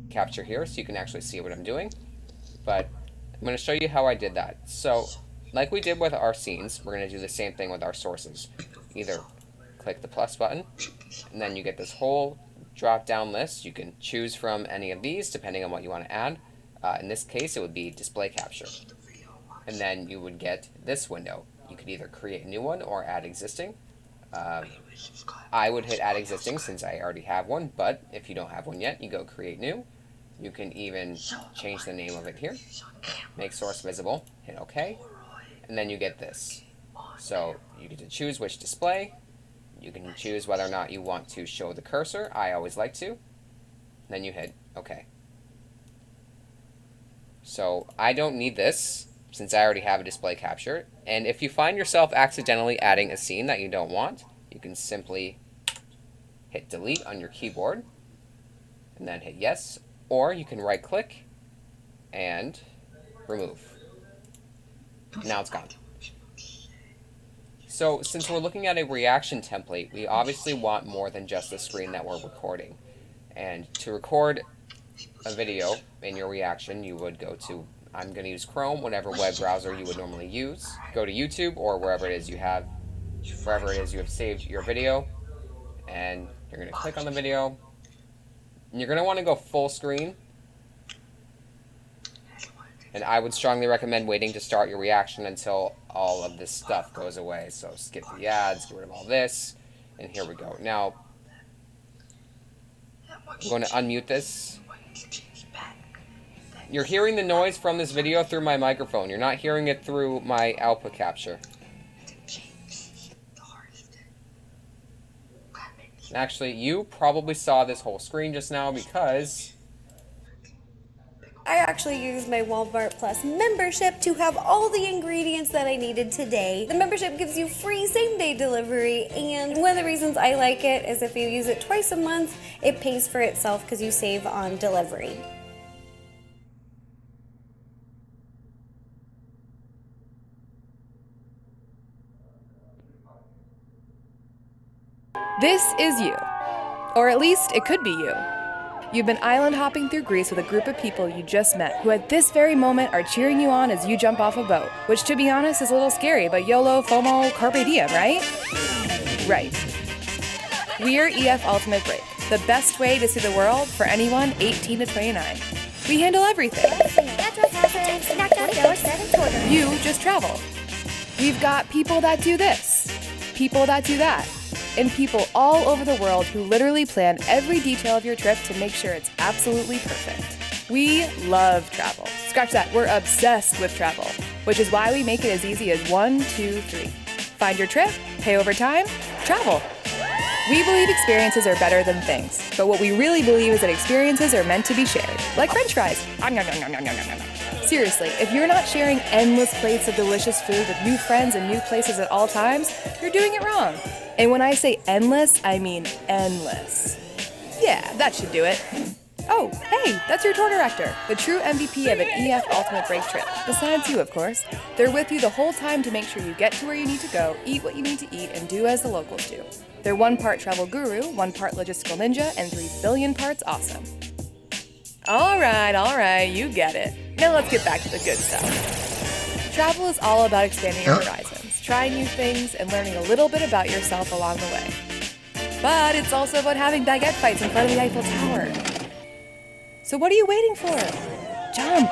capture here so you can actually see what I'm doing. But I'm going to show you how I did that. So, like we did with our scenes, we're going to do the same thing with our sources. Either click the plus button, and then you get this whole drop-down list. You can choose from any of these depending on what you want to add. In this case, it would be display capture. And then you would get this window. You could either create a new one or add existing. I would hit add existing since I already have one, but if you don't have one yet, you go create new. You can even change the name of it here. Make source visible, hit OK, and then you get this. So you get to choose which display. You can choose whether or not you want to show the cursor. I always like to. Then you hit OK. So I don't need this since I already have a display capture. And if you find yourself accidentally adding a scene that you don't want, you can simply hit delete on your keyboard and then hit yes, or you can right click and remove. Now it's gone. So since we're looking at a reaction template, we obviously want more than just the screen that we're recording. And to record a video in your reaction, you would go to, I'm going to use Chrome, whatever web browser you would normally use. Go to YouTube or wherever it is you have saved your video, and you're going to click on the video. And you're going to want to go full screen. And I would strongly recommend waiting to start your reaction until all of this stuff goes away. So skip the ads, get rid of all this, and here we go. Now, I'm going to unmute this. You're hearing the noise from this video through my microphone. You're not hearing it through my output capture. Actually, you probably saw this whole screen just now because I actually used my Walmart Plus membership to have all the ingredients that I needed today. The membership gives you free same-day delivery, and one of the reasons I like it is if you use it twice a month, it pays for itself because you save on delivery. This is you. Or at least it could be you. You've been island hopping through Greece with a group of people you just met who at this very moment are cheering you on as you jump off a boat. Which, to be honest, is a little scary, but YOLO, FOMO, Carpe Diem, right? Right. We're EF Ultimate Break, the best way to see the world for anyone 18 to 29. We handle everything. You just travel. We've got people that do this, people that do that, and people all over the world who literally plan every detail of your trip to make sure it's absolutely perfect. We love travel. Scratch that, we're obsessed with travel, which is why we make it as easy as 1, 2, 3. Find your trip, pay over time, travel. We believe experiences are better than things, but what we really believe is that experiences are meant to be shared, like French fries. Seriously, if you're not sharing endless plates of delicious food with new friends and new places at all times, you're doing it wrong. And when I say endless, I mean endless. Yeah, that should do it. Oh, hey, that's your tour director, the true MVP of an EF Ultimate Break trip. Besides you, of course. They're with you the whole time to make sure you get to where you need to go, eat what you need to eat, and do as the locals do. They're 1 part travel guru, 1 part logistical ninja, and 3 billion parts awesome. All right, you get it. Now let's get back to the good stuff. Travel is all about expanding your horizons, trying new things, and learning a little bit about yourself along the way. But it's also about having baguette fights in front of the Eiffel Tower. So what are you waiting for? Jump!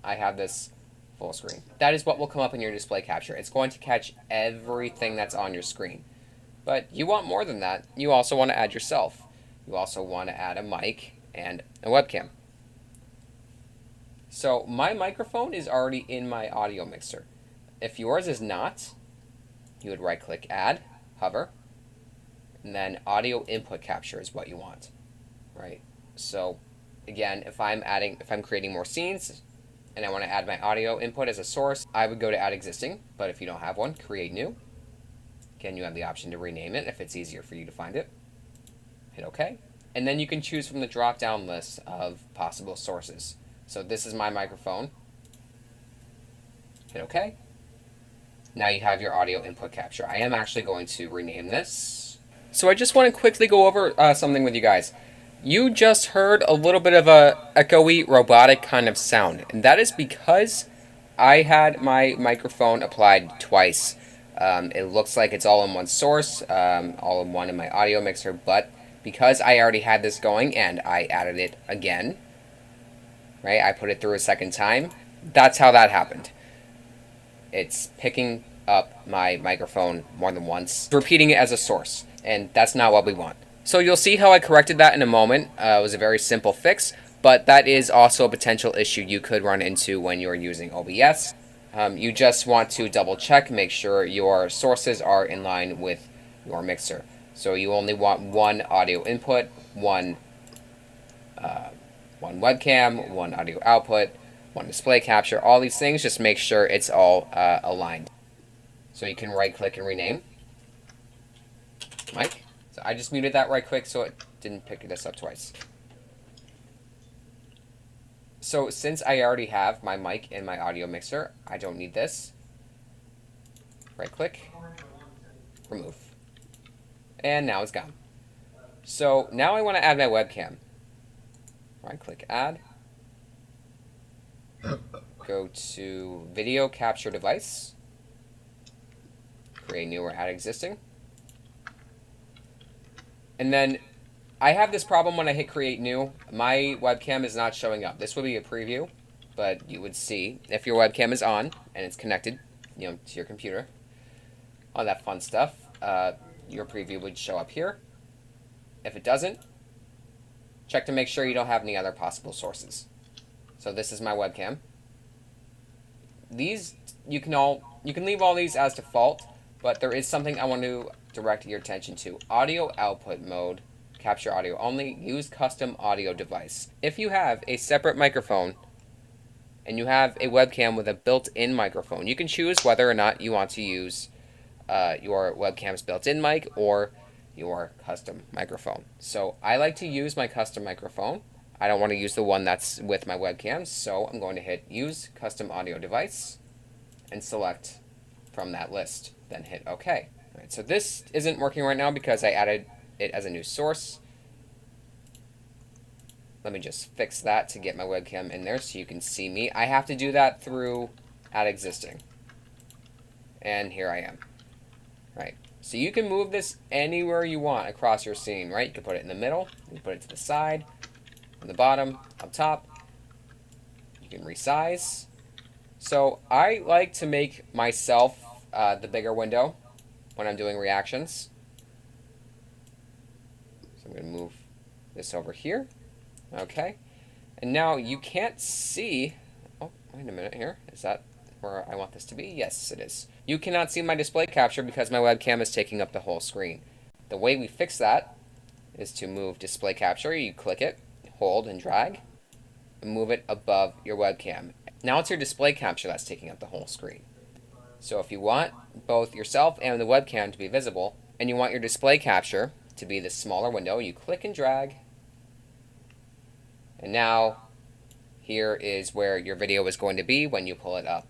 I have this full screen. That is what will come up in your display capture. It's going to catch everything that's on your screen. But you want more than that. You also want to add yourself. You also want to add a mic and a webcam. So my microphone is already in my audio mixer. If yours is not, you would right click add, hover, and then audio input capture is what you want, right? So again, if I'm creating more scenes and I want to add my audio input as a source, I would go to add existing, but if you don't have one, create new. Again, you have the option to rename it if it's easier for you to find it. Hit OK, and then you can choose from the drop down list of possible sources. So this is my microphone. Hit OK. Now you have your audio input capture. I am actually going to rename this. So I just want to quickly go over something with you guys. You just heard a little bit of a echoey, robotic kind of sound, and that is because I had my microphone applied twice. It looks like it's all in one source, all in one in my audio mixer, but because I already had this going and I added it again, right, I put it through a second time, that's how that happened. It's picking up my microphone more than once, repeating it as a source, and that's not what we want. So you'll see how I corrected that in a moment. It was a very simple fix, but that is also a potential issue you could run into when you're using OBS. You just want to double check, make sure your sources are in line with your mixer. So you only want one audio input, one webcam, one audio output, one display capture, all these things. Just make sure it's all aligned. So you can right click and rename mic. So I just muted that right quick so it didn't pick this up twice. So since I already have my mic in my audio mixer, I don't need this. Right click, remove. And now it's gone. So now I want to add my webcam. Right click add. Go to video capture device. Create new or add existing. And then I have this problem when I hit create new. My webcam is not showing up. This would be a preview, but you would see if your webcam is on and it's connected, to your computer, all that fun stuff. Your preview would show up here. If it doesn't, check to make sure you don't have any other possible sources. So this is my webcam. These you can leave all these as default, but there is something I want to direct your attention to. Audio output mode, capture audio only, use custom audio device. If you have a separate microphone and you have a webcam with a built-in microphone, you can choose whether or not you want to use your webcam's built-in mic or your custom microphone. So I like to use my custom microphone. I don't want to use the one that's with my webcam, so I'm going to hit use custom audio device and select from that list, then hit OK. All right, so this isn't working right now because I added it as a new source. Let me just fix that to get my webcam in there so you can see me. I have to do that through add existing. And here I am. Right. So you can move this anywhere you want across your scene, right? You can put it in the middle, you can put it to the side, on the bottom, up top. You can resize. So I like to make myself the bigger window when I'm doing reactions. So I'm going to move this over here. Okay. And now you can't see... Oh, wait a minute here. Is that where I want this to be? Yes, it is. You cannot see my display capture because my webcam is taking up the whole screen. The way we fix that is to move display capture. You click it, hold and drag, and move it above your webcam. Now it's your display capture that's taking up the whole screen. So if you want both yourself and the webcam to be visible, and you want your display capture to be the smaller window, you click and drag. And now here is where your video is going to be when you pull it up.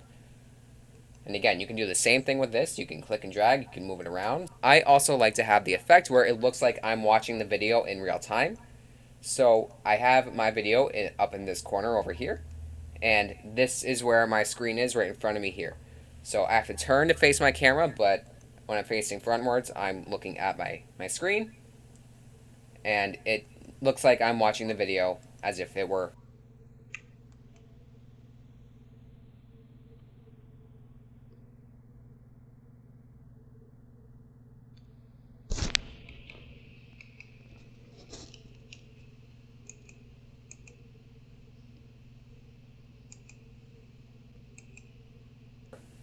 And again, you can do the same thing with this. You can click and drag, you can move it around. I also like to have the effect where it looks like I'm watching the video in real time. So I have my video up in this corner over here, and this is where my screen is right in front of me here. So I have to turn to face my camera, but when I'm facing frontwards, I'm looking at my screen, and it looks like I'm watching the video as if it were.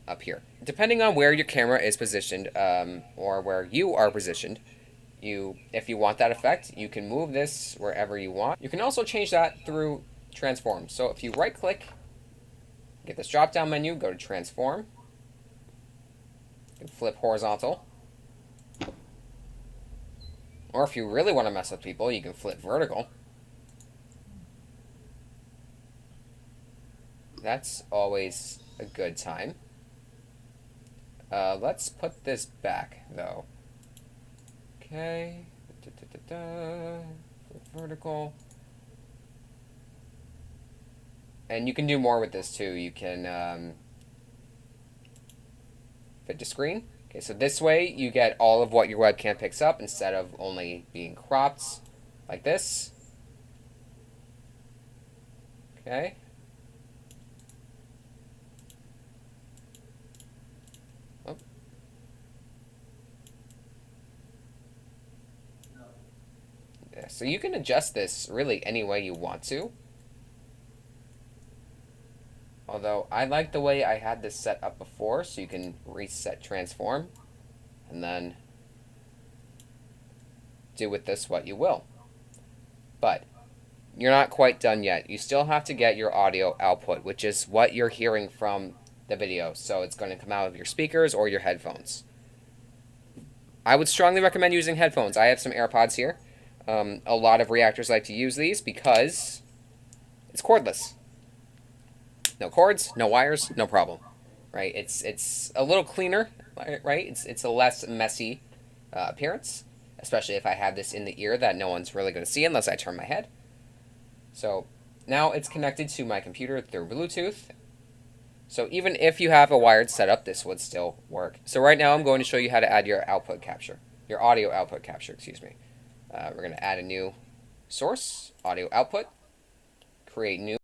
Up here. Depending on where your camera is positioned, or where you are positioned, if you want that effect, you can move this wherever you want. You can also change that through transform. So if you right click, get this drop down menu, go to transform, you can flip horizontal Or if you really want to mess with people, you can flip vertical. That's always a good time. Let's put this back, though. Okay. Flip vertical. And you can do more with this, too. You can fit to screen. Okay, so this way you get all of what your webcam picks up instead of only being cropped like this. Okay. Oh. Yeah, so you can adjust this really any way you want to. Although I like the way I had this set up before, so you can reset transform and then do with this what you will. But you're not quite done yet. You still have to get your audio output, which is what you're hearing from the video. So it's going to come out of your speakers or your headphones. I would strongly recommend using headphones. I have some AirPods here. A lot of reactors like to use these because it's cordless. No cords, no wires, no problem, right? It's a little cleaner, right? It's a less messy appearance, especially if I have this in the ear that no one's really going to see unless I turn my head. So now it's connected to my computer through Bluetooth. So even if you have a wired setup, this would still work. So right now I'm going to show you how to add your output capture, your audio output capture, excuse me. We're going to add a new source, audio output, create new.